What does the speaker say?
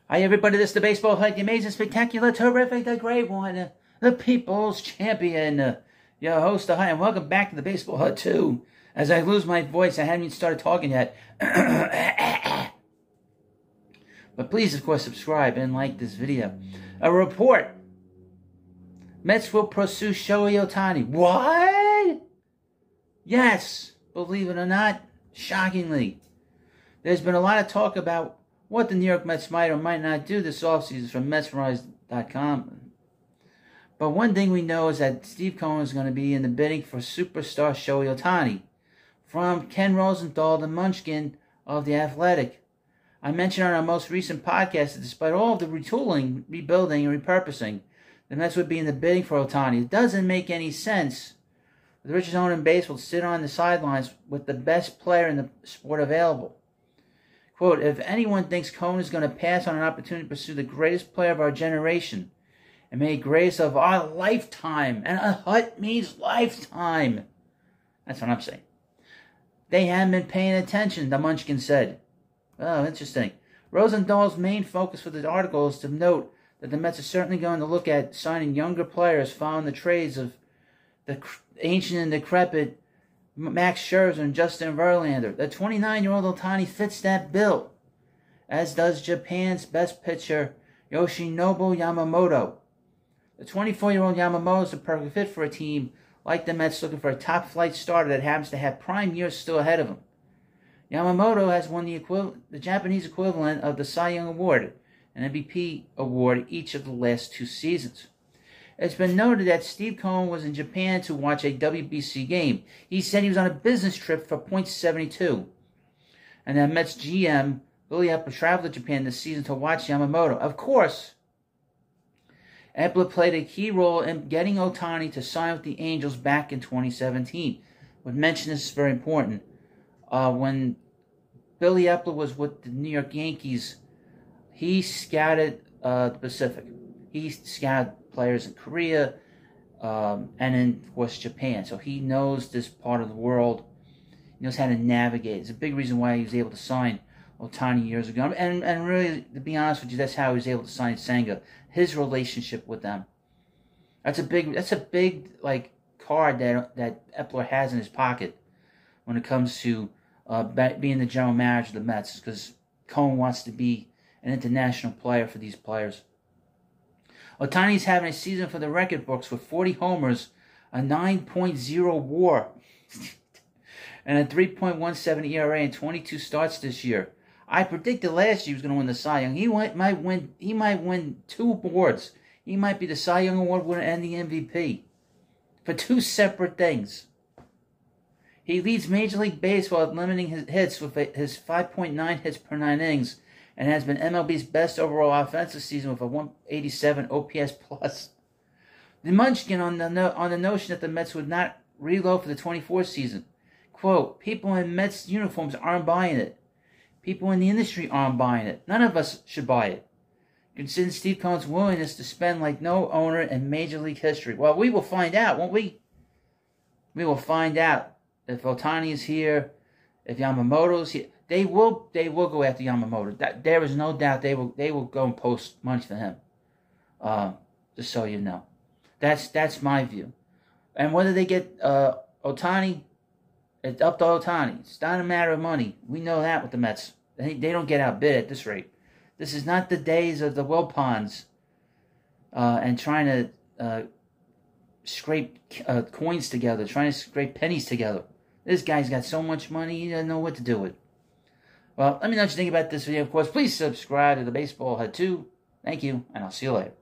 Hi everybody, this is the Baseball Hut, the amazing, spectacular, terrific, the great one, the People's Champion, your host, the Hut, and welcome back to the Baseball Hut 2. As I lose my voice, I haven't even started talking yet. But please, of course, subscribe and like this video. A report. Mets will pursue Shohei Ohtani. What? Yes, believe it or not, shockingly. There's been a lot of talk about what the New York Mets might or might not do this offseason from MetsRise.com. But one thing we know is that Steve Cohen is going to be in the bidding for superstar Shohei Ohtani from Ken Rosenthal, the Munchkin of The Athletic. I mentioned on our most recent podcast that despite all of the retooling, rebuilding, and repurposing, the Mets would be in the bidding for Ohtani. It doesn't make any sense. The richest owner in baseball sit on the sidelines with the best player in the sport available. Quote, if anyone thinks Cohen is going to pass on an opportunity to pursue the greatest player of our generation and maybe greatest of our lifetime, and a Hut means lifetime. That's what I'm saying. They haven't been paying attention, the Munchkin said. Oh, interesting. Rosenthal's main focus for the article is to note that the Mets are certainly going to look at signing younger players following the trades of the ancient and decrepit Max Scherzer and Justin Verlander. The 29-year-old Ohtani fits that bill, as does Japan's best pitcher Yoshinobu Yamamoto. The 24-year-old Yamamoto is a perfect fit for a team like the Mets looking for a top-flight starter that happens to have prime years still ahead of him. Yamamoto has won the Japanese equivalent of the Cy Young Award and MVP award each of the last 2 seasons. It's been noted that Steve Cohen was in Japan to watch a WBC game. He said he was on a business trip for .72. And that Mets GM, Billy Epler, traveled to Japan this season to watch Yamamoto. Of course, Epler played a key role in getting Ohtani to sign with the Angels back in 2017. I would mention this is very important. When Billy Epler was with the New York Yankees, he scouted the Pacific. He scouted players in Korea, and in, of course, Japan. So he knows this part of the world. He knows how to navigate. It's a big reason why he was able to sign Ohtani years ago. And really, to be honest with you, that's how he was able to sign Senga. His relationship with them. That's a big like card that Epler has in his pocket when it comes to being the general manager of the Mets, because Cohen wants to be an international player for these players. Ohtani's having a season for the record books with 40 homers, a 9.0 WAR, and a 3.17 ERA in 22 starts this year. I predicted last year he was going to win the Cy Young. He might win 2 awards. He might be the Cy Young Award winner and the MVP for 2 separate things. He leads Major League Baseball at limiting his hits with his 5.9 hits per 9 innings, and has been MLB's best overall offensive season with a 187 OPS plus. The Munchkin on the notion that the Mets would not reload for the 24 season. Quote, people in Mets uniforms aren't buying it. People in the industry aren't buying it. None of us should buy it. Consider Steve Cohen's willingness to spend like no owner in Major League history. Well, we will find out, won't we? We will find out if Ohtani is here, if Yamamoto is here. They will go after Yamamoto. There is no doubt they will go and post money for him. Just so you know, that's my view. And whether they get Ohtani, it's up to Ohtani. It's not a matter of money. We know that with the Mets. They don't get outbid at this rate. This is not the days of the Wilpons and trying to scrape coins together, trying to scrape pennies together. This guy's got so much money, he doesn't know what to do with. Well, let me know what you think about this video. Of course, please subscribe to the Baseball Hut 2. Thank you, and I'll see you later.